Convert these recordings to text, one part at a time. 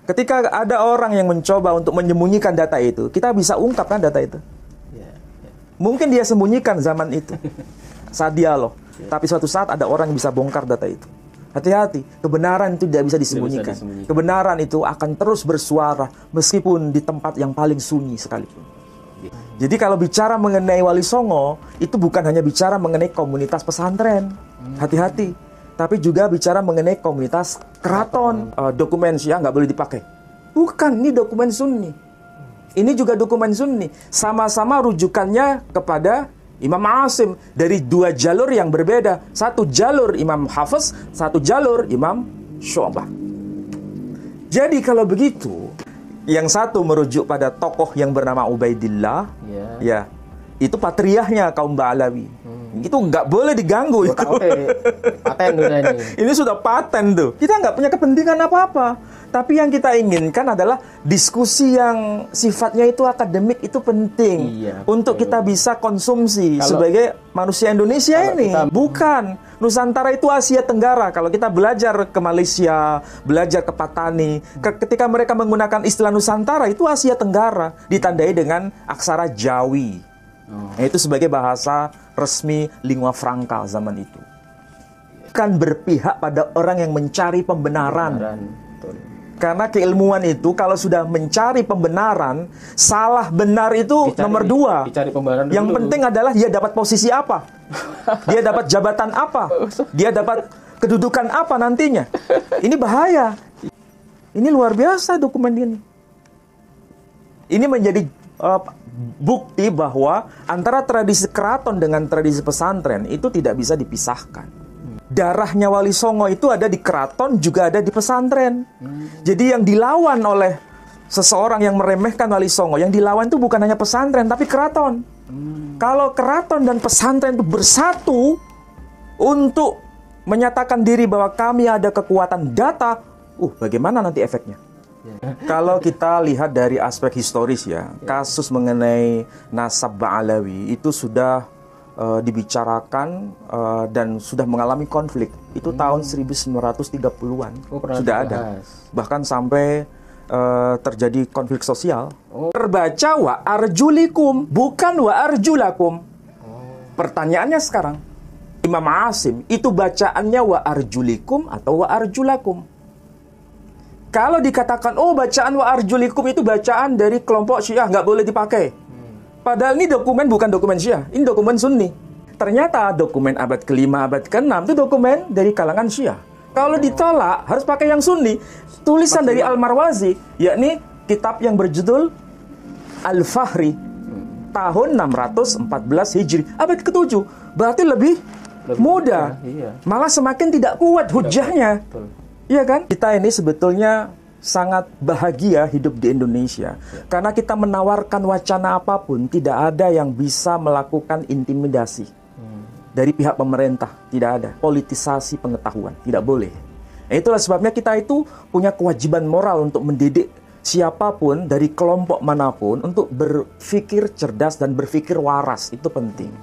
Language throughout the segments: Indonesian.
Ketika ada orang yang mencoba untuk menyembunyikan data itu, kita bisa ungkapkan data itu. Mungkin dia sembunyikan zaman itu, saat dialog. Tapi suatu saat ada orang yang bisa bongkar data itu. Hati-hati, kebenaran itu tidak bisa disembunyikan. Kebenaran itu akan terus bersuara meskipun di tempat yang paling sunyi sekalipun. Jadi kalau bicara mengenai Wali Songo, itu bukan hanya bicara mengenai komunitas pesantren. Hati-hati. Tapi juga bicara mengenai komunitas keraton. Dokumen Syiah nggak boleh dipakai. Bukan, ini dokumen Sunni. Ini juga dokumen Sunni. Sama-sama rujukannya kepada Imam Asim. Dari dua jalur yang berbeda. Satu jalur Imam Hafiz, satu jalur Imam Syu'bah. Jadi kalau begitu, yang satu merujuk pada tokoh yang bernama Ubaidillah, ya, itu patriahnya kaum Ba'alawi. Itu nggak boleh diganggu itu. Paten ini. Ini sudah paten tuh. Kita nggak punya kepentingan apa-apa. Tapi yang kita inginkan adalah diskusi yang sifatnya itu akademik itu penting. Untuk kita bisa konsumsi sebagai manusia Indonesia ini. Bukan. Nusantara itu Asia Tenggara. Kalau kita belajar ke Malaysia, belajar ke Patani, ketika mereka menggunakan istilah Nusantara, itu Asia Tenggara. Ditandai dengan aksara Jawi. Itu sebagai bahasa resmi lingua franca zaman itu. Kan berpihak pada orang yang mencari pembenaran. Karena keilmuan itu kalau sudah mencari pembenaran, salah benar itu nomor dua. Yang penting adalah dia dapat posisi apa, dia dapat jabatan apa, dia dapat kedudukan apa nantinya. Ini bahaya. Ini luar biasa dokumen ini. Ini menjadi bukti bahwa antara tradisi keraton dengan tradisi pesantren itu tidak bisa dipisahkan. Darahnya Wali Songo itu ada di keraton, juga ada di pesantren. Jadi yang dilawan oleh seseorang yang meremehkan Wali Songo, yang dilawan itu bukan hanya pesantren, tapi keraton. Kalau keraton dan pesantren itu bersatu untuk menyatakan diri bahwa kami ada kekuatan data, bagaimana nanti efeknya? Kalau kita lihat dari aspek historis ya, kasus mengenai nasab Ba'alawi itu sudah dibicarakan dan sudah mengalami konflik. Itu tahun 1930-an sudah ada. Bahkan sampai terjadi konflik sosial. Terbaca wa arjulikum, bukan wa arjulakum. Pertanyaannya sekarang, Imam Asim itu bacaannya wa arjulikum atau wa arjulakum? Kalau dikatakan, bacaan wa arjulikum itu bacaan dari kelompok Syiah, nggak boleh dipakai. Padahal ini dokumen bukan dokumen Syiah, ini dokumen Sunni. Ternyata dokumen abad ke-5, abad ke-6 itu dokumen dari kalangan Syiah. Kalau ditolak, harus pakai yang Sunni. Tulisan dari Al-Marwazi, yakni kitab yang berjudul Al-Fahri, tahun 614 Hijri, abad ke-7. Berarti lebih muda. Malah semakin tidak kuat hujahnya. Iya kan? Kita ini sebetulnya sangat bahagia hidup di Indonesia. Karena kita menawarkan wacana apapun, tidak ada yang bisa melakukan intimidasi. Dari pihak pemerintah, tidak ada. Politisasi pengetahuan, tidak boleh. Itulah sebabnya kita itu punya kewajiban moral untuk mendidik siapapun dari kelompok manapun untuk berpikir cerdas dan berpikir waras. Itu penting.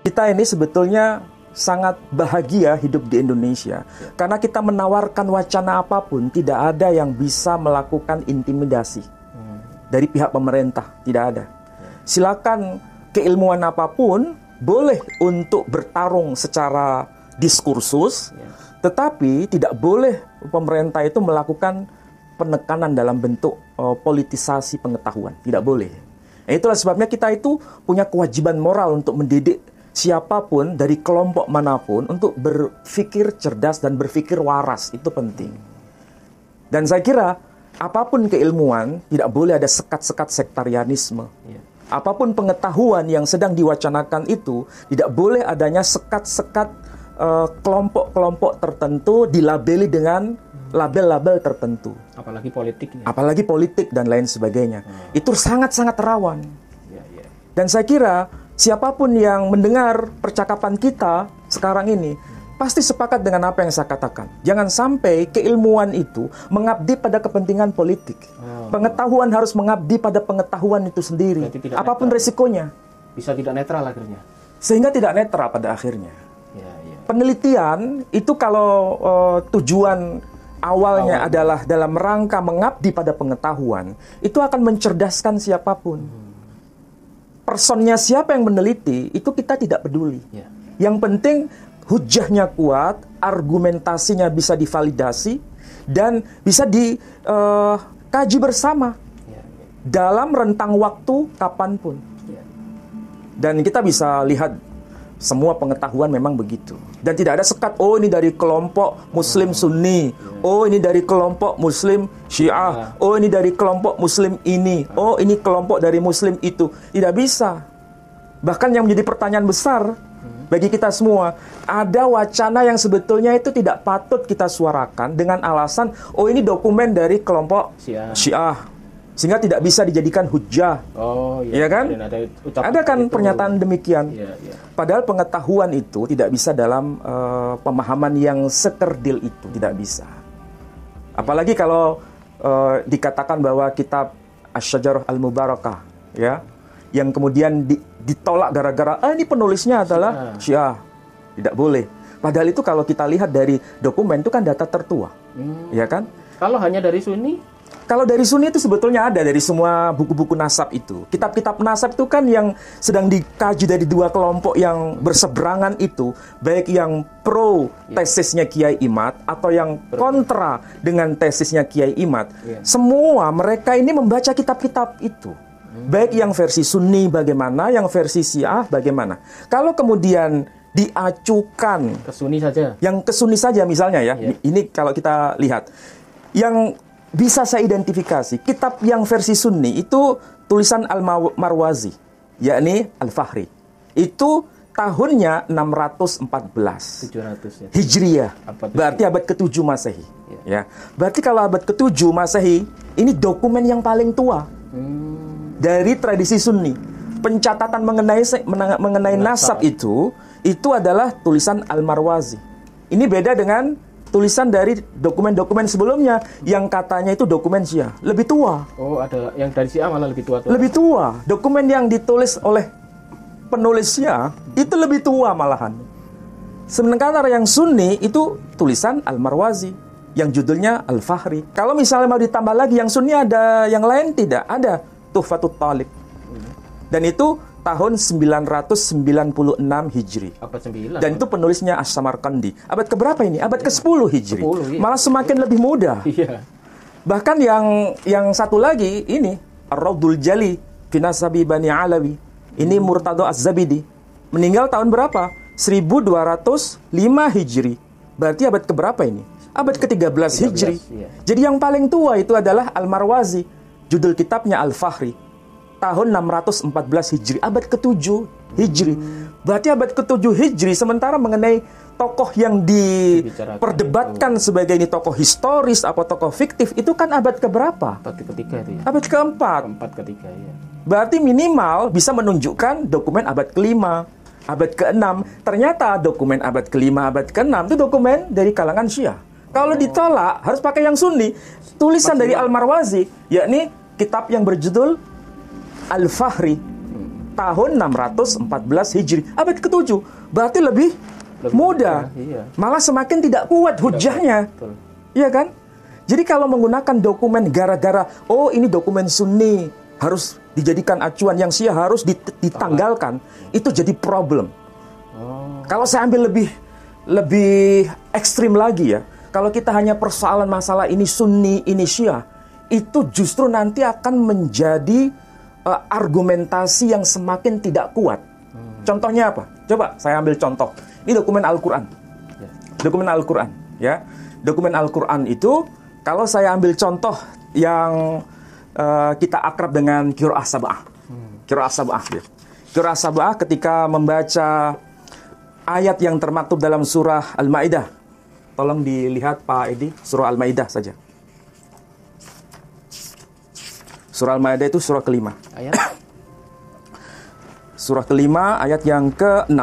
Kita ini sebetulnya sangat bahagia hidup di Indonesia. Karena kita menawarkan wacana apapun, tidak ada yang bisa melakukan intimidasi. Dari pihak pemerintah, tidak ada. Silakan keilmuan apapun, boleh untuk bertarung secara diskursus, tetapi tidak boleh pemerintah itu melakukan penekanan dalam bentuk politisasi pengetahuan. Tidak boleh. Itulah sebabnya kita itu punya kewajiban moral untuk mendidik siapapun dari kelompok manapun untuk berpikir cerdas dan berpikir waras. Itu penting. Dan saya kira apapun keilmuan, tidak boleh ada sekat-sekat sektarianisme. Apapun pengetahuan yang sedang diwacanakan itu, tidak boleh adanya sekat-sekat kelompok-kelompok tertentu dilabeli dengan label-label tertentu. Apalagi politik. Apalagi politik dan lain sebagainya. Itu sangat-sangat rawan. Dan saya kira siapapun yang mendengar percakapan kita sekarang ini pasti sepakat dengan apa yang saya katakan. Jangan sampai keilmuan itu mengabdi pada kepentingan politik. Pengetahuan harus mengabdi pada pengetahuan itu sendiri. Apapun resikonya. Bisa tidak netral akhirnya. Sehingga tidak netral pada akhirnya. penelitian itu kalau tujuan awalnya adalah dalam rangka mengabdi pada pengetahuan, itu akan mencerdaskan siapapun. Personnya siapa yang meneliti, itu kita tidak peduli. Yang penting hujahnya kuat, argumentasinya bisa divalidasi, dan bisa dikaji bersama dalam rentang waktu kapanpun. Dan kita bisa lihat semua pengetahuan memang begitu. Dan tidak ada sekat, oh ini dari kelompok Muslim Sunni, oh ini dari kelompok Muslim Syiah, oh ini dari kelompok Muslim ini, oh ini kelompok dari Muslim itu. Tidak bisa. Bahkan yang menjadi pertanyaan besar bagi kita semua, ada wacana yang sebetulnya itu tidak patut kita suarakan dengan alasan, oh ini dokumen dari kelompok Syiah, sehingga tidak bisa dijadikan hujjah. Iya kan? Ada kan pernyataan demikian. Padahal pengetahuan itu tidak bisa dalam pemahaman yang sekerdil itu, tidak bisa. Apalagi kalau dikatakan bahwa kitab Asy-Syajarah Al-Mubarakah, ya, yang kemudian ditolak gara-gara ini penulisnya adalah Syiah. Tidak boleh. Padahal itu kalau kita lihat dari dokumen itu kan data tertua. Ya kan? Kalau hanya dari Sunni? Kalau dari Sunni itu sebetulnya ada dari semua buku-buku nasab itu. Kitab-kitab nasab itu kan yang sedang dikaji dari dua kelompok yang berseberangan itu, baik yang pro tesisnya Kiai Imad atau yang kontra dengan tesisnya Kiai Imad. Semua mereka ini membaca kitab-kitab itu. Baik yang versi Sunni bagaimana, yang versi Syiah bagaimana. Kalau kemudian diacukan ke Sunni saja. Yang ke Sunni saja misalnya ya. Ini kalau kita lihat yang bisa saya identifikasi, kitab yang versi Sunni itu tulisan Al-Marwazi, yakni Al-Fahri. Itu tahunnya 614 Hijriyah, berarti abad ke-7 Masehi. Ya. Berarti kalau abad ke-7 Masehi, ini dokumen yang paling tua dari tradisi Sunni. Pencatatan mengenai nasab itu adalah tulisan Al-Marwazi. Ini beda dengan tulisan dari dokumen-dokumen sebelumnya yang katanya itu dokumen Syiah, lebih tua. Oh, ada yang dari Syiah malah lebih tua. Lebih tua. Dokumen yang ditulis oleh penulis Syiah itu lebih tua malahan. Sementara yang Sunni itu tulisan Al-Marwazi yang judulnya Al-Fahri. Kalau misalnya mau ditambah lagi yang Sunni ada yang lain tidak? Ada Tuhfatut Talib. Dan itu tahun 996 Hijri. Abad 9. Dan itu penulisnya As-Samarqandi. Abad keberapa ini? Abad ke-10 Hijri. 10, malah semakin lebih muda. Bahkan yang satu lagi ini Ar-Raudul Jali fi Nasabi Bani Alawi. Ini Murtado Az-Zabidi. Meninggal tahun berapa? 1205 Hijri. Berarti abad keberapa ini? Abad ke-13 Hijri. Jadi yang paling tua itu adalah Al-Marwazi. Judul kitabnya Al-Fahri. Tahun 614 Hijri, abad ke-7 Hijri. Berarti abad ke-7 Hijri, sementara mengenai tokoh yang diperdebatkan sebagai ini tokoh historis atau tokoh fiktif, itu kan abad keberapa? Abad ketiga itu ya. Abad keempat. Ketiga ya. Berarti minimal bisa menunjukkan dokumen abad ke-5, abad ke-6. Ternyata dokumen abad ke-5, abad ke-6 itu dokumen dari kalangan Syiah. Kalau ditolak, harus pakai yang Sunni. Tulisan dari Al-Marwazi, yakni kitab yang berjudul Al-Fahri, tahun 614 Hijri, abad ke-7. Berarti lebih muda. Malah semakin tidak kuat hujahnya. Iya kan? Jadi kalau menggunakan dokumen gara-gara, oh ini dokumen Sunni, harus dijadikan acuan, yang Syiah harus ditanggalkan, itu jadi problem. Kalau saya ambil lebih ekstrim lagi ya, kalau kita hanya persoalan masalah ini Sunni, ini Syiah, itu justru nanti akan menjadi argumentasi yang semakin tidak kuat. Contohnya apa? Coba saya ambil contoh. Ini dokumen Al-Quran. Dokumen Al-Quran. Ya. Dokumen Al-Quran itu, kalau saya ambil contoh yang kita akrab dengan Qira'ah Sab'ah. Qira'ah Sab'ah. Qira'ah Sab'ah ketika membaca ayat yang termaktub dalam surah Al-Ma'idah. Tolong dilihat Pak Edi, surah Al-Ma'idah saja. Surah Al-Ma'idah itu surah kelima. Ayat? Surah kelima, ayat yang ke-6.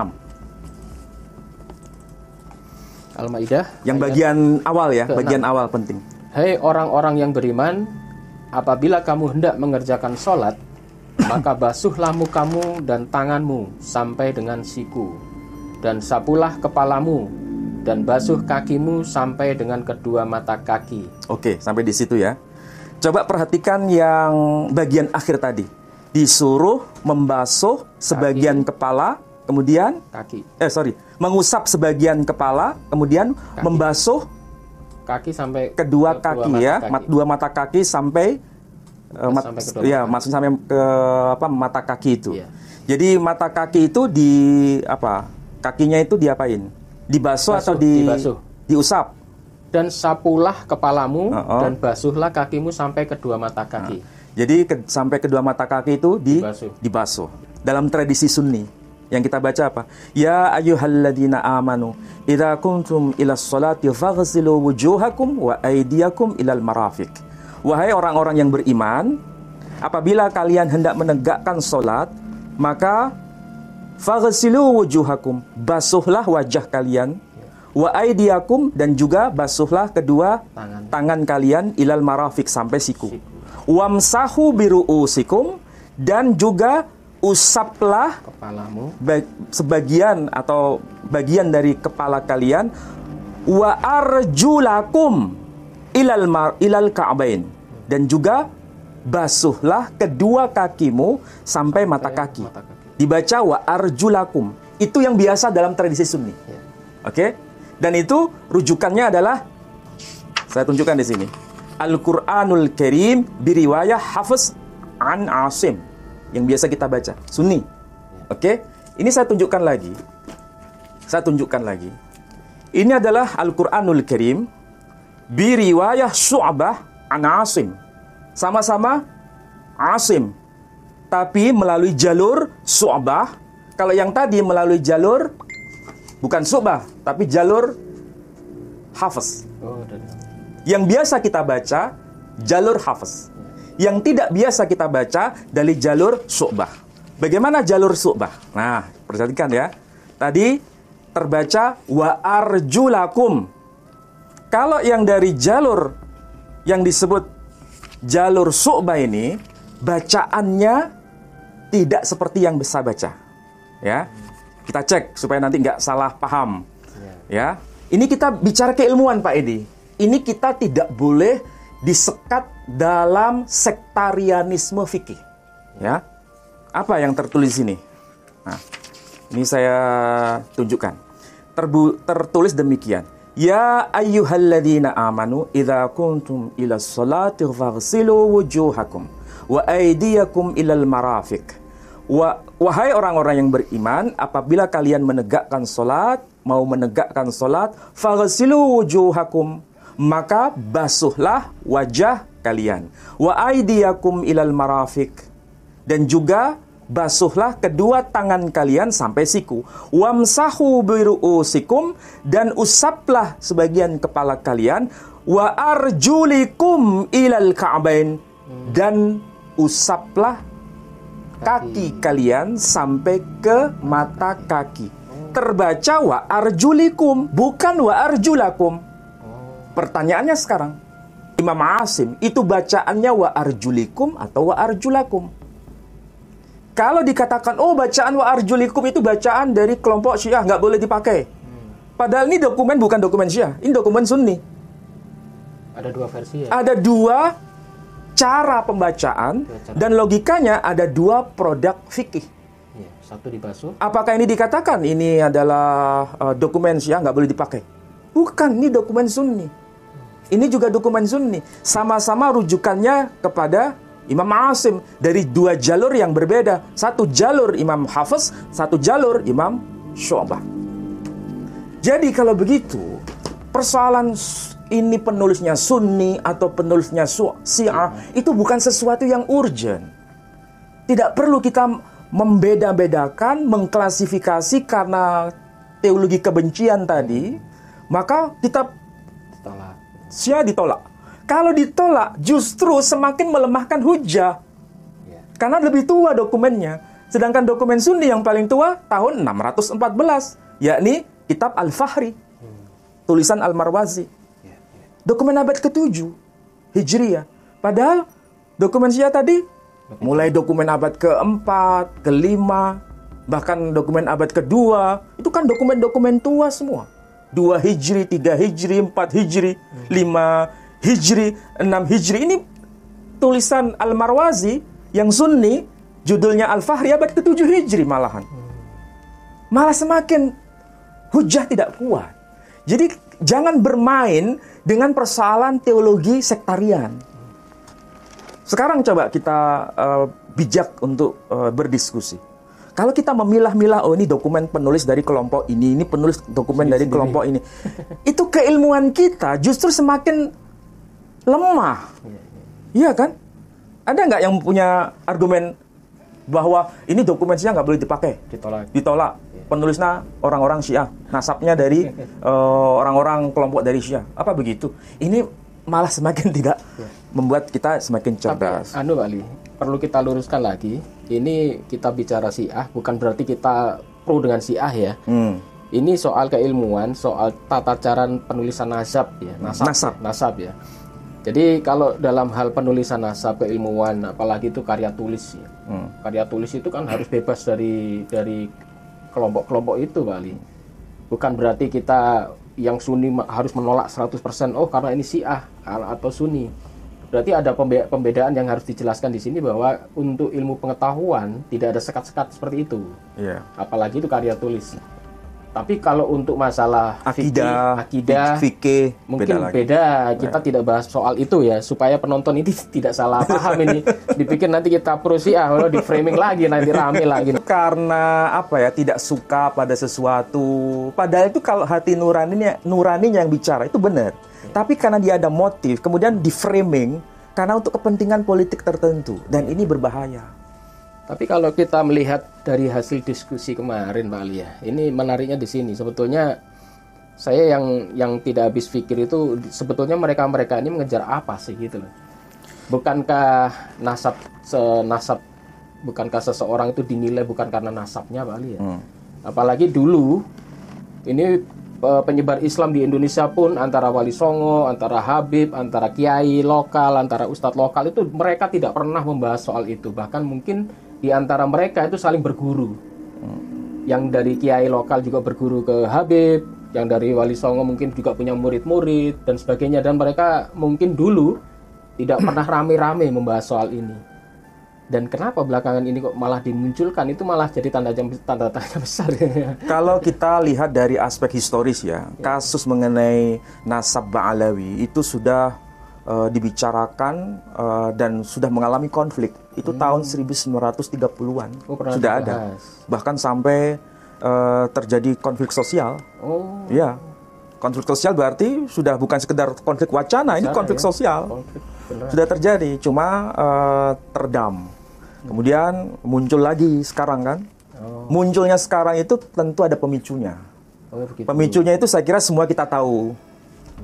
Al-Ma'idah. Yang bagian awal ya, bagian awal penting. Hei orang-orang yang beriman, apabila kamu hendak mengerjakan sholat, maka basuhlah mukamu dan tanganmu sampai dengan siku. Dan sapulah kepalamu dan basuh kakimu sampai dengan kedua mata kaki. Oke, sampai di situ ya. Coba perhatikan yang bagian akhir tadi. Disuruh membasuh sebagian kepala, kemudian mengusap sebagian kepala, kemudian membasuh kaki sampai kedua kaki ya, dua mata kaki sampai sampai ke mata kaki itu. Iya. Jadi mata kaki itu kakinya itu diapain? Dibasuh atau diusap? Dan sapulah kepalamu dan basuhlah kakimu sampai kedua mata kaki. Jadi sampai kedua mata kaki itu dibasuh. Dalam tradisi Sunni yang kita baca apa? Ya ayyuhalladzina amanu idza kuntum ilas sholati faghsilu wujuhakum wa aydiyakum ilal marafiq. Wahai orang-orang yang beriman, apabila kalian hendak menegakkan salat, maka faghsilu wujuhakum, basuhlah wajah kalian, wa aydiyakum, dan juga basuhlah kedua tangan kalian ilal marafiq, sampai siku. Wamsahu biru'usikum, dan juga usaplah kepalamu, sebagian atau bagian dari kepala kalian, wa arjulakum ilal ka'bain, dan juga basuhlah kedua kakimu sampai mata kaki. Dibaca wa arjulakum. Itu yang biasa dalam tradisi Sunni. Oke? Dan itu rujukannya adalah, saya tunjukkan di sini, Al-Qur'anul Karim biriwayah Hafiz an Asim, yang biasa kita baca, Sunni. Oke? Ini saya tunjukkan lagi. Ini adalah Al-Qur'anul Karim biriwayah Syu'bah an Asim. Sama-sama Asim, tapi melalui jalur Syu'bah. Kalau yang tadi melalui jalur bukan Syu'bah, tapi jalur Hafiz. Yang biasa kita baca jalur Hafiz. Yang tidak biasa kita baca dari jalur Syu'bah. Bagaimana jalur Syu'bah? Nah, perhatikan ya. Tadi terbaca wa arjulakum. Kalau yang dari jalur yang disebut jalur Syu'bah ini, bacaannya tidak seperti yang bisa baca. Ya, kita cek supaya nanti nggak salah paham. Ya, ini kita bicara keilmuan, Pak Edi. Ini kita tidak boleh disekat dalam sektarianisme fikih. Ya, apa yang tertulis ini? Nah, ini saya tunjukkan. Tertulis demikian. Ya ayyuhalladzina amanu idza kuntum ilas sholati faghsilu wujuhakum wa aydiyakum ilal marafiq. Wahai orang-orang yang beriman, apabila kalian mau menegakkan salat, faghsilu wujuhakum, maka basuhlah wajah kalian, wa aydiyakum ilal marafiq, dan juga basuhlah kedua tangan kalian sampai siku. Wamsahu biru'usikum, dan usaplah sebagian kepala kalian. Wa arjulikum ilal ka'bain, dan usaplah kaki kalian sampai ke mata kaki. Terbaca wa arjulikum, bukan wa arjulakum. Pertanyaannya sekarang, Imam Asim itu bacaannya wa arjulikum atau wa arjulakum? Kalau dikatakan, bacaan wa arjulikum itu bacaan dari kelompok Syiah, nggak boleh dipakai. Padahal ini dokumen bukan dokumen Syiah, ini dokumen Sunni. Ada dua versi ya? Ada dua cara pembacaan, dan logikanya ada dua produk fikih. Ya, satu dibasuh. Apakah ini dikatakan ini adalah dokumen Syiah, nggak boleh dipakai? Bukan, ini dokumen Sunni. Ini juga dokumen Sunni. Sama-sama rujukannya kepada Imam Asim dari dua jalur yang berbeda. Satu jalur Imam Hafiz, satu jalur Imam Syu'bah. Jadi kalau begitu, persoalan ini penulisnya Sunni atau penulisnya Syiah itu bukan sesuatu yang urgent. Tidak perlu kita membeda-bedakan, mengklasifikasi karena teologi kebencian tadi, maka kita Syiah ditolak. Kalau ditolak, justru semakin melemahkan hujah. Karena lebih tua dokumennya. Sedangkan dokumen Sunni yang paling tua tahun 614, yakni Kitab Al-Fahri, tulisan Al-Marwazi. Dokumen abad ke-7 Hijriah. Padahal dokumen Syiah tadi mulai dokumen abad ke-4, ke-5, bahkan dokumen abad ke-2 itu kan dokumen-dokumen tua semua. 2 Hijri, 3 Hijri, 4 Hijri, 5 Hijri, 6 Hijri. Ini tulisan Al-Marwazi yang Sunni, judulnya Al-Fahri abad ke-7 Hijri malahan. Malah semakin hujah tidak kuat. Jadi jangan bermain dengan persoalan teologi sektarian. Sekarang coba kita bijak untuk berdiskusi. Kalau kita memilah-milah, oh ini dokumen penulis dari kelompok ini penulis dokumen dari kelompok ini. Itu keilmuan kita justru semakin lemah. Iya kan? Ada nggak yang punya argumen bahwa ini dokumen Syiah nggak boleh dipakai? Ditolak. Penulisnya orang-orang Syiah, nasabnya dari orang-orang kelompok dari Syiah. Apa begitu? Ini malah semakin tidak membuat kita semakin cerdas. Tapi, Pak Ali, perlu kita luruskan lagi. Ini kita bicara Syiah, bukan berarti kita pro dengan Syiah ya. Ini soal keilmuan, soal tata cara penulisan nasab ya, nasab ya. Jadi kalau dalam hal penulisan nasab keilmuan, apalagi itu karya tulis ya. Karya tulis itu kan harus bebas dari kelompok-kelompok itu, Pak Ali. Bukan berarti kita yang Sunni harus menolak 100%, oh karena ini Syiah atau Sunni. Berarti ada pembedaan yang harus dijelaskan di sini bahwa untuk ilmu pengetahuan tidak ada sekat-sekat seperti itu. Apalagi itu karya tulis. Tapi kalau untuk masalah akidah, fikih mungkin beda. Kita tidak bahas soal itu ya, supaya penonton ini tidak salah paham ini. Dipikir nanti kita pro Syiah, di framing lagi, nanti rame lagi. Karena tidak suka pada sesuatu. Padahal itu kalau hati nuraninya yang bicara itu benar. Tapi karena dia ada motif, kemudian di framing karena untuk kepentingan politik tertentu, dan ini berbahaya. Tapi kalau kita melihat dari hasil diskusi kemarin, Pak Ali, ini menariknya di sini. Sebetulnya saya yang tidak habis pikir itu sebetulnya mereka ini mengejar apa sih gitu loh. Bukankah bukankah seseorang itu dinilai bukan karena nasabnya, Pak Ali ya? Apalagi dulu ini penyebar Islam di Indonesia pun antara Wali Songo, antara Habib, antara kiai lokal, antara ustadz lokal itu mereka tidak pernah membahas soal itu. Bahkan mungkin di antara mereka itu saling berguru. Yang dari kiai lokal juga berguru ke Habib, yang dari Wali Songo mungkin juga punya murid-murid dan sebagainya, dan mereka mungkin dulu tidak pernah rame-rame membahas soal ini. Dan kenapa belakangan ini kok malah dimunculkan, itu malah jadi tanda tanya besar. Kalau kita lihat dari aspek historis kasus mengenai nasab Ba'alawi itu sudah dibicarakan dan sudah mengalami konflik. Itu tahun 1930-an sudah ada. Bahkan sampai terjadi konflik sosial. Ya, konflik sosial berarti sudah bukan sekedar konflik wacana, ini konflik sosial. Sudah terjadi, cuma teredam. Kemudian muncul lagi sekarang kan. Munculnya sekarang itu tentu ada pemicunya. Pemicunya itu saya kira semua kita tahu.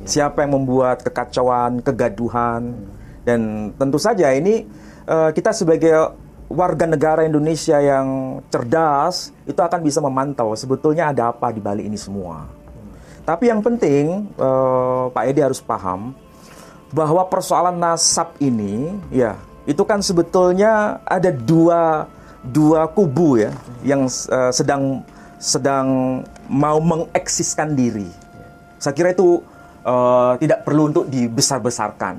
Siapa yang membuat kekacauan, kegaduhan. Dan tentu saja ini kita sebagai warga negara Indonesia yang cerdas itu akan bisa memantau sebetulnya ada apa di balik ini semua. Tapi yang penting Pak Edi harus paham bahwa persoalan nasab ini itu kan sebetulnya ada dua kubu yang sedang mau mengeksiskan diri. Saya kira itu tidak perlu untuk dibesar-besarkan.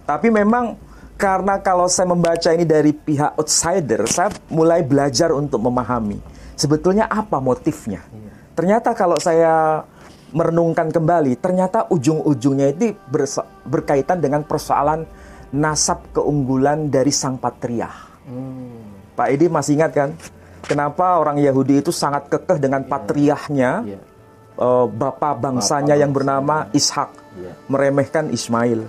Tapi memang karena kalau saya membaca ini dari pihak outsider, saya mulai belajar untuk memahami sebetulnya apa motifnya. Ternyata kalau saya merenungkan kembali, ternyata ujung-ujungnya itu berkaitan dengan persoalan nasab keunggulan dari sang patriark. Pak Edi masih ingat kan? Kenapa orang Yahudi itu sangat kekeh dengan patriarknya, bapak bangsanya yang bernama Ishak, meremehkan Ismail.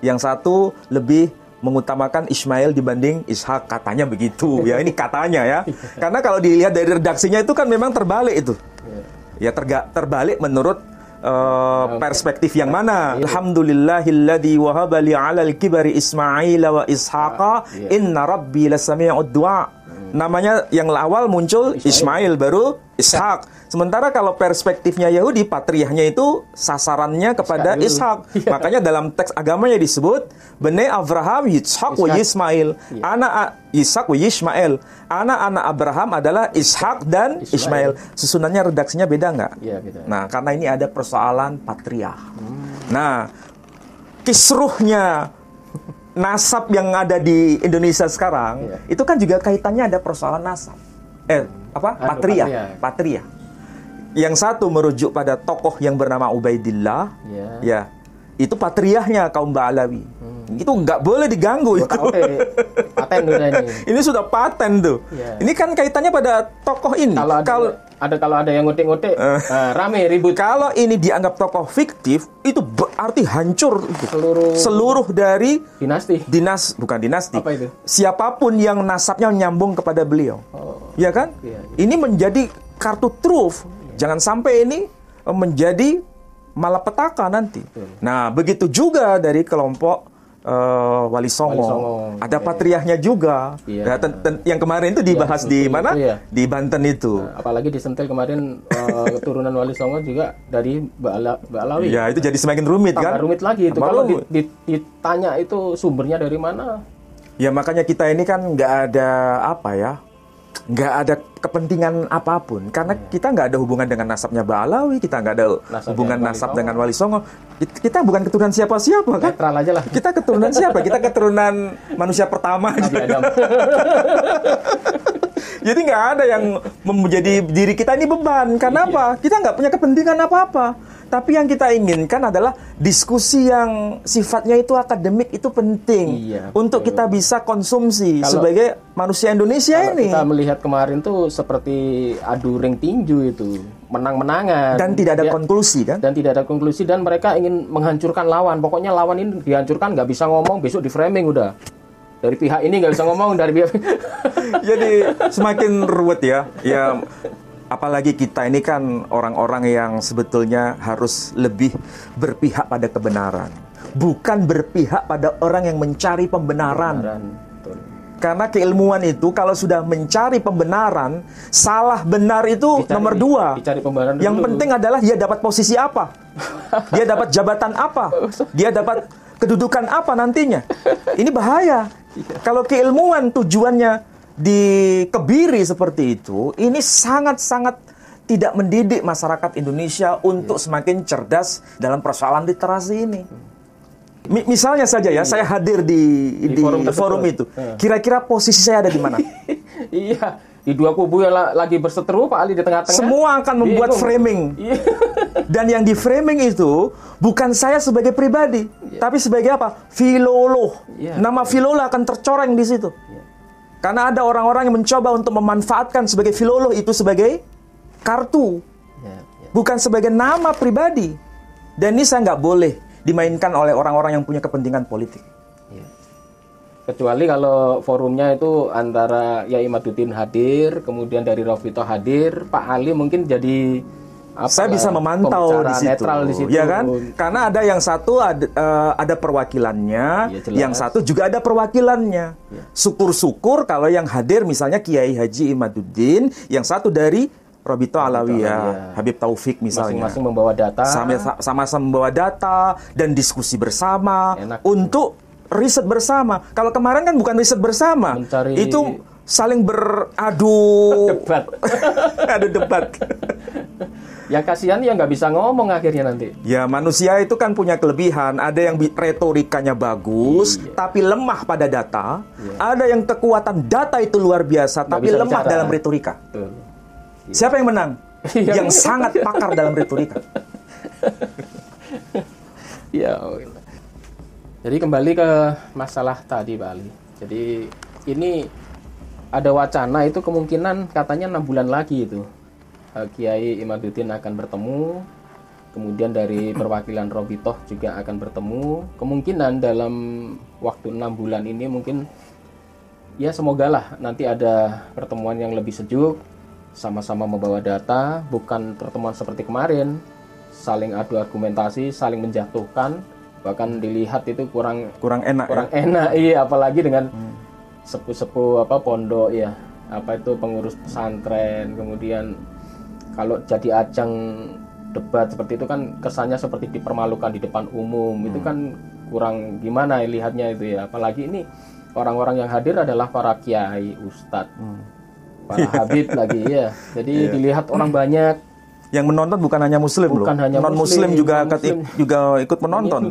Yang satu lebih mengutamakan Ismail dibanding Ishak, katanya begitu. Ya ini katanya ya. Karena kalau dilihat dari redaksinya itu kan memang terbalik itu. Ya terbalik menurut perspektif yang mana? Alhamdulillahilladzi wahaba li 'alal kibari Ismail wa Ishaqa inna rabbi lasami'ud du'a. namanya yang awal muncul Ismail, baru Ishak. Sementara kalau perspektifnya Yahudi, patriarhnya itu sasarannya kepada Ishak. Makanya dalam teks agamanya disebut Bene Abraham, Yitzhak, wa Ismail. Anak Ishak wa Ismail. Anak-anak Abraham adalah Ishak dan Ismail. Susunannya, redaksinya beda nggak? Iya, beda. Nah, karena ini ada persoalan patriarh. Nah, kisruhnya nasab yang ada di Indonesia sekarang, itu kan juga kaitannya ada persoalan nasab. Patriarh. Yang satu merujuk pada tokoh yang bernama Ubaidillah, ya, itu patriarhnya kaum Ba'alawi. Itu nggak boleh diganggu itu. Paten udah ini. Ini sudah paten tuh. Ini kan kaitannya pada tokoh ini. Kalau ada yang ngotek-ngotek, rame ribut. Kalau ini dianggap tokoh fiktif, itu berarti hancur seluruh dari bukan dinasti. Apa itu? Siapapun yang nasabnya nyambung kepada beliau. Ya kan? Ini menjadi kartu truf. Jangan sampai ini menjadi malapetaka nanti. Nah, begitu juga dari kelompok Wali Songo. Ada patriarhnya juga. Nah, yang kemarin itu dibahas di mana? Di Banten itu. Apalagi di Sentul kemarin keturunan Wali Songo juga dari Ba'alawi. Ya, itu jadi semakin rumit kan? Rumit lagi itu. Kalau ditanya itu sumbernya dari mana? Ya, makanya kita ini kan nggak ada nggak ada kepentingan apapun, karena kita nggak ada hubungan dengan nasabnya Ba'alawi, kita nggak ada hubungan nasab dengan Wali Songo. Kita bukan keturunan siapa-siapa kan? Netral aja lah. Kita keturunan siapa? Kita keturunan manusia pertama. Jadi nggak ada yang menjadi diri kita ini beban. Karena apa? Kita nggak punya kepentingan apa-apa. Tapi yang kita inginkan adalah diskusi yang sifatnya itu akademik itu penting untuk kita bisa konsumsi sebagai manusia Indonesia ini. Kita melihat kemarin tuh seperti adu ring tinju itu, menang-menangan. Dan tidak ada konklusi kan? Dan tidak ada konklusi, dan mereka ingin menghancurkan lawan. Pokoknya lawan ini dihancurkan, nggak bisa ngomong, besok di framing udah. Dari pihak ini nggak bisa ngomong, dari pihak jadi semakin ruwet ya. Ya, apalagi kita ini kan orang-orang yang sebetulnya harus lebih berpihak pada kebenaran, bukan berpihak pada orang yang mencari pembenaran. Karena keilmuan itu kalau sudah mencari pembenaran, salah benar itu nomor 2. Yang penting adalah dia dapat posisi apa, dia dapat jabatan apa, dia dapat kedudukan apa nantinya. Ini bahaya. Kalau keilmuan tujuannya dikebiri seperti itu, ini sangat-sangat tidak mendidik masyarakat Indonesia untuk semakin cerdas dalam persoalan literasi ini. Misalnya saja ya, saya hadir di forum itu. Kira-kira posisi saya ada di mana? Iya, di dua kubu yang lagi berseteru, Pak Ali di tengah-tengah. Semua akan membuat framing. Dan yang di framing itu bukan saya sebagai pribadi, tapi sebagai apa? Filoloh. Nama filoloh akan tercoreng di situ. Karena ada orang-orang yang mencoba untuk memanfaatkan sebagai filoloh itu sebagai kartu, bukan sebagai nama pribadi. Dan ini saya nggak boleh dimainkan oleh orang-orang yang punya kepentingan politik. Kecuali kalau forumnya itu antara Yai Imaduddin hadir, kemudian dari Rofito hadir, Pak Ali mungkin jadi saya bisa memantau di situ, ya kan? Karena ada yang satu ada perwakilannya, yang satu juga ada perwakilannya. Syukur-syukur kalau yang hadir misalnya Kiai Haji Imaduddin, yang satu dari Robito Alawiyah, Habib Taufik misalnya. Masing-masing membawa data. Sama-sama membawa data dan diskusi bersama untuk riset bersama. Kalau kemarin kan bukan riset bersama, itu saling beradu debat. Adu debat. Yang kasihan ya nggak bisa ngomong akhirnya nanti. Ya, manusia itu kan punya kelebihan. Ada yang retorikanya bagus, tapi lemah pada data. Ada yang kekuatan data itu luar biasa, tapi lemah dalam retorika. Siapa yang menang? Yang sangat pakar dalam retorika. Ya. Jadi kembali ke masalah tadi, Pak Ali. Jadi ini ada wacana itu kemungkinan katanya 6 bulan lagi itu Kiai Imaduddin akan bertemu, kemudian dari perwakilan Robitoh juga akan bertemu. Kemungkinan dalam waktu 6 bulan ini mungkin ya semoga lah nanti ada pertemuan yang lebih sejuk, sama-sama membawa data, bukan pertemuan seperti kemarin saling adu argumentasi, saling menjatuhkan, bahkan dilihat itu kurang enak. Iya, apalagi dengan sepuh-sepuh pondok ya. pengurus pesantren, kemudian kalau jadi ajang debat seperti itu kan kesannya seperti dipermalukan di depan umum. Itu kan kurang gimana lihatnya itu ya. Apalagi ini orang-orang yang hadir adalah para kiai, ustadz, para habib lagi ya. Jadi dilihat orang banyak. Yang menonton bukan hanya muslim loh. Non-muslim juga ikut menonton.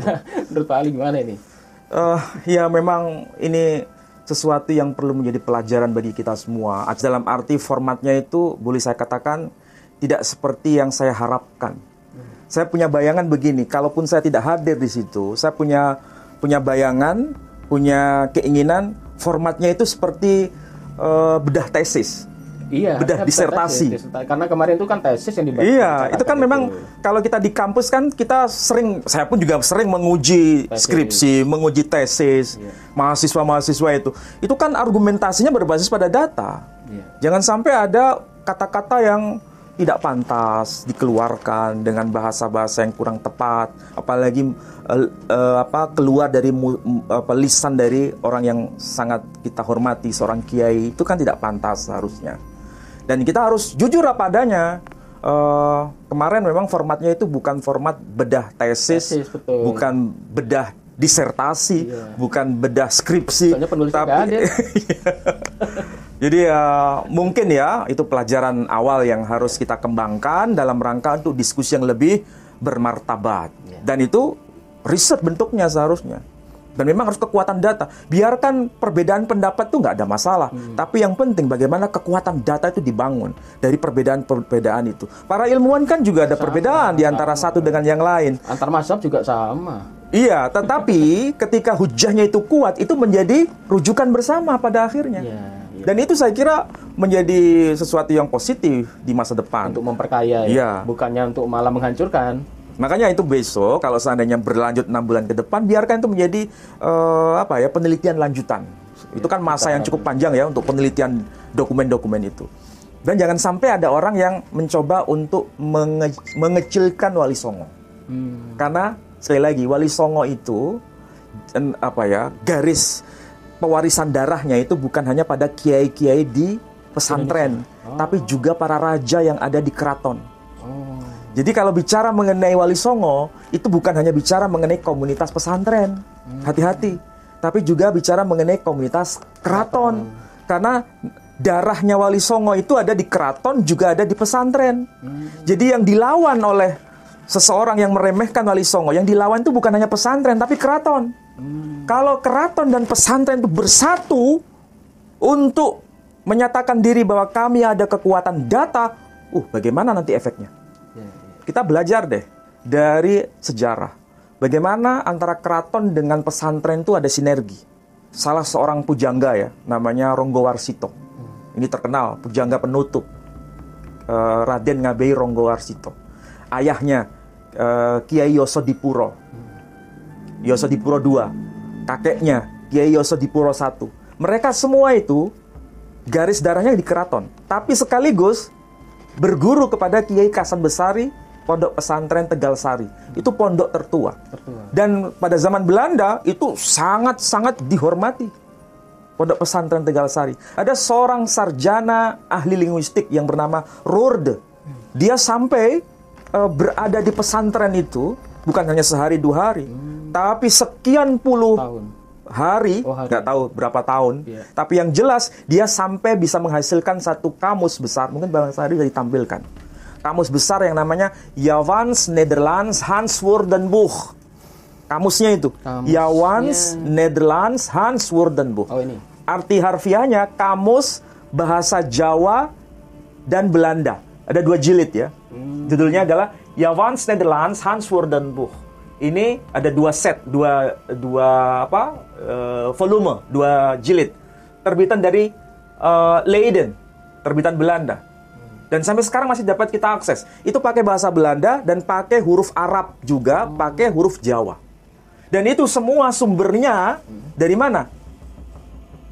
Menurut Pak Ali gimana ini? Ya memang ini sesuatu yang perlu menjadi pelajaran bagi kita semua. Dalam arti formatnya itu boleh saya katakan tidak seperti yang saya harapkan. Saya punya bayangan begini, kalaupun saya tidak hadir di situ, saya punya bayangan, punya keinginan formatnya itu seperti bedah tesis. Iya, bedah disertasi. Karena kemarin itu kan tesis yang dibahas. Iya, itu kan memang kalau kita di kampus kan kita saya pun juga sering menguji skripsi, menguji tesis, mahasiswa-mahasiswa itu kan argumentasinya berbasis pada data. Jangan sampai ada kata-kata yang tidak pantas dikeluarkan dengan bahasa-bahasa yang kurang tepat, apalagi keluar dari lisan dari orang yang sangat kita hormati, seorang kiai, itu kan tidak pantas seharusnya. Dan kita harus jujur apa adanya. Kemarin memang formatnya itu bukan format bedah tesis bukan bedah disertasi, bukan bedah skripsi, tapi jadi mungkin ya itu pelajaran awal yang harus kita kembangkan dalam rangka untuk diskusi yang lebih bermartabat. Dan itu riset bentuknya seharusnya. Dan memang harus kekuatan data. Biarkan perbedaan pendapat itu nggak ada masalah. Tapi yang penting bagaimana kekuatan data itu dibangun dari perbedaan-perbedaan itu. Para ilmuwan kan juga ada perbedaan di antara satu dengan yang lain. Antar mazhab juga sama. Iya, tetapi ketika hujahnya itu kuat, itu menjadi rujukan bersama pada akhirnya. Dan itu saya kira menjadi sesuatu yang positif di masa depan. Untuk memperkaya bukannya untuk malah menghancurkan. Makanya itu besok kalau seandainya berlanjut 6 bulan ke depan, biarkan itu menjadi penelitian lanjutan. Itu kan masa yang cukup panjang ya untuk penelitian dokumen-dokumen itu. Dan jangan sampai ada orang yang mencoba untuk mengecilkan Wali Songo. Karena sekali lagi Wali Songo itu garis pewarisan darahnya itu bukan hanya pada kiai-kiai di pesantren, tapi juga para raja yang ada di keraton. Jadi kalau bicara mengenai Wali Songo, itu bukan hanya bicara mengenai komunitas pesantren, hati-hati, tapi juga bicara mengenai komunitas keraton. Karena darahnya Wali Songo itu ada di keraton, juga ada di pesantren. Jadi yang dilawan oleh seseorang yang meremehkan Wali Songo, yang dilawan itu bukan hanya pesantren, tapi keraton. Kalau keraton dan pesantren itu bersatu untuk menyatakan diri bahwa kami ada kekuatan data, bagaimana nanti efeknya? Kita belajar deh dari sejarah. Bagaimana antara keraton dengan pesantren itu ada sinergi. Salah seorang pujangga ya, namanya Ronggowarsito. Ini terkenal, pujangga penutup. Raden Ngabei Ronggowarsito. Ayahnya Kiai Yosodipuro. Yosodipuro II. Kakeknya Kiai Yosodipuro I. Mereka semua itu garis darahnya di keraton. Tapi sekaligus berguru kepada Kiai Kasan Besari, Pondok Pesantren Tegal Sari. Itu pondok tertua. Dan pada zaman Belanda itu sangat-sangat dihormati. Pondok Pesantren Tegal Sari. Ada seorang sarjana ahli linguistik yang bernama Roorde. Dia sampai berada di pesantren itu bukan hanya sehari 2 hari, tapi sekian puluh hari, nggak tahu berapa tahun. Tapi yang jelas dia sampai bisa menghasilkan satu kamus besar. Mungkin Bang Sari bisa ditampilkan. Kamus besar yang namanya Javans Nederlands Hans Woordenboek. Kamusnya itu. Javans Nederlands Hans Woordenboek. Ini. Arti harfiahnya kamus bahasa Jawa dan Belanda. Ada 2 jilid ya. Judulnya adalah Javans Nederlands Hans Woordenboek. Ini ada 2 set, volume, 2 jilid. Terbitan dari Leiden, terbitan Belanda. Dan sampai sekarang masih dapat kita akses. Itu pakai bahasa Belanda dan pakai huruf Arab juga, pakai huruf Jawa. Dan itu semua sumbernya dari mana?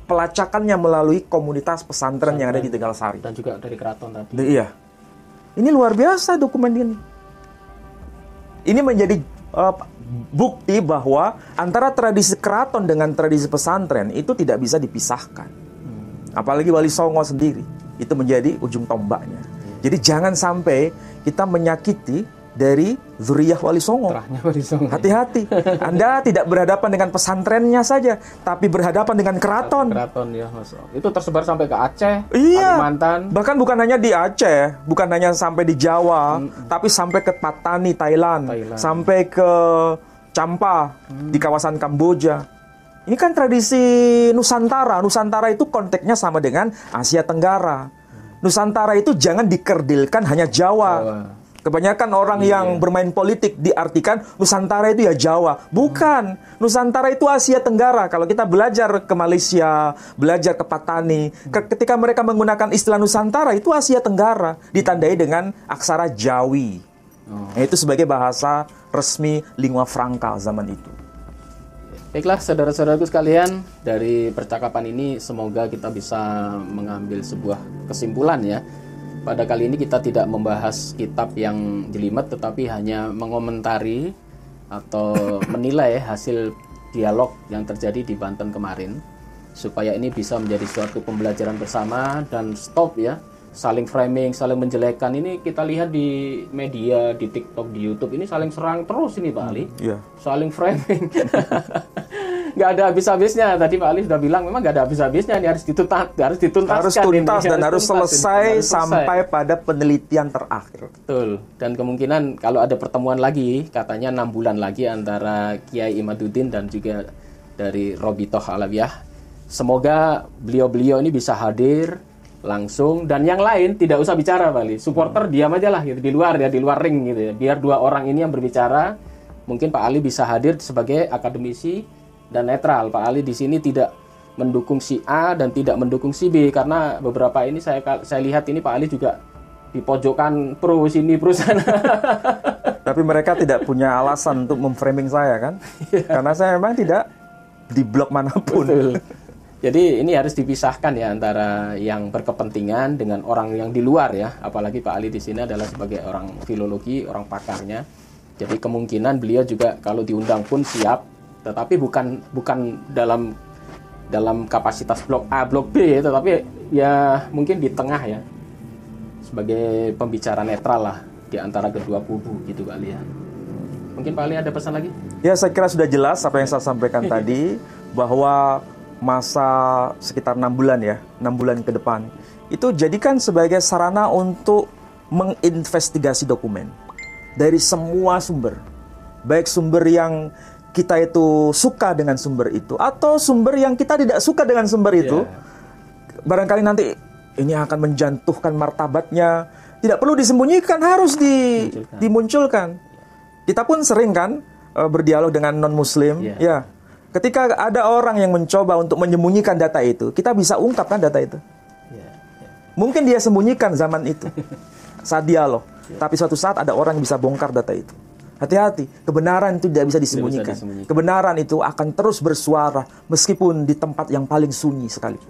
Pelacakannya melalui komunitas pesantren yang ada di Tegal Sari. Dan juga dari keraton tadi. Iya. Ini luar biasa dokumen ini. Ini menjadi bukti bahwa antara tradisi keraton dengan tradisi pesantren itu tidak bisa dipisahkan. Apalagi Wali Songo sendiri, itu menjadi ujung tombaknya. Jadi jangan sampai kita menyakiti dari zuriyah Wali Songo. Hati-hati. Anda tidak berhadapan dengan pesantrennya saja, tapi berhadapan dengan keraton. Keraton ya, Mas. Itu tersebar sampai ke Aceh, iya. Kalimantan. Bahkan bukan hanya di Aceh, bukan hanya sampai di Jawa, tapi sampai ke Patani, Thailand. Sampai ke Champa di kawasan Kamboja. Ini kan tradisi Nusantara. Nusantara itu konteksnya sama dengan Asia Tenggara. Nusantara itu jangan dikerdilkan hanya Jawa. Kebanyakan orang yang bermain politik diartikan Nusantara itu ya Jawa. Bukan. Nusantara itu Asia Tenggara. Kalau kita belajar ke Malaysia, belajar ke Patani, ketika mereka menggunakan istilah Nusantara, itu Asia Tenggara. Ditandai dengan aksara Jawi. Itu sebagai bahasa resmi lingua franca zaman itu. Baiklah, saudara-saudaraku sekalian, dari percakapan ini semoga kita bisa mengambil sebuah kesimpulan ya. Pada kali ini kita tidak membahas kitab yang jelimet, tetapi hanya mengomentari atau menilai hasil dialog yang terjadi di Banten kemarin, supaya ini bisa menjadi suatu pembelajaran bersama dan stop ya, saling framing, saling menjelekkan. Ini kita lihat di media, di TikTok, di YouTube, ini saling serang terus ini Pak Ali. Saling framing. Nggak ada habis-habisnya. Tadi Pak Ali sudah bilang memang nggak ada habis-habisnya. Ini harus dituntaskan. Harus tuntas dan harus selesai sampai pada penelitian terakhir. Betul. Dan kemungkinan kalau ada pertemuan lagi, katanya 6 bulan lagi antara Kiai Imaduddin dan juga dari Robitoh Alawiyah. Semoga beliau-beliau ini bisa hadir langsung, dan yang lain tidak usah bicara Pak Ali. Supporter diam aja lah gitu, di luar ya, di luar ring gitu ya. Biar 2 orang ini yang berbicara. Mungkin Pak Ali bisa hadir sebagai akademisi dan netral. Pak Ali di sini tidak mendukung si A dan tidak mendukung si B, karena beberapa ini saya lihat ini Pak Ali juga di pojokan pro sini pro sana. Tapi mereka tidak punya alasan untuk memframing saya kan? Karena saya memang tidak di blog manapun. Betul. Jadi ini harus dipisahkan ya antara yang berkepentingan dengan orang yang di luar ya. Apalagi Pak Ali di sini adalah sebagai orang filologi, orang pakarnya. Jadi kemungkinan beliau juga kalau diundang pun siap. Tetapi bukan dalam kapasitas blok A, blok B, tetapi ya mungkin di tengah ya, sebagai pembicara netral lah di antara kedua kubu gitu kali ya. Mungkin Pak Ali ada pesan lagi? Ya, saya kira sudah jelas apa yang saya sampaikan tadi, bahwa masa sekitar 6 bulan ya, 6 bulan ke depan itu jadikan sebagai sarana untuk menginvestigasi dokumen dari semua sumber, baik sumber yang kita itu suka dengan sumber itu, atau sumber yang kita tidak suka dengan sumber itu. Barangkali nanti ini akan menjatuhkan martabatnya. Tidak perlu disembunyikan, harus dimunculkan. Kita pun sering kan berdialog dengan non-muslim. Ya, ketika ada orang yang mencoba untuk menyembunyikan data itu, kita bisa ungkapkan data itu. Mungkin dia sembunyikan zaman itu saat dialog, tapi suatu saat ada orang yang bisa bongkar data itu. Hati-hati, kebenaran itu tidak bisa disembunyikan. Kebenaran itu akan terus bersuara meskipun di tempat yang paling sunyi sekalipun.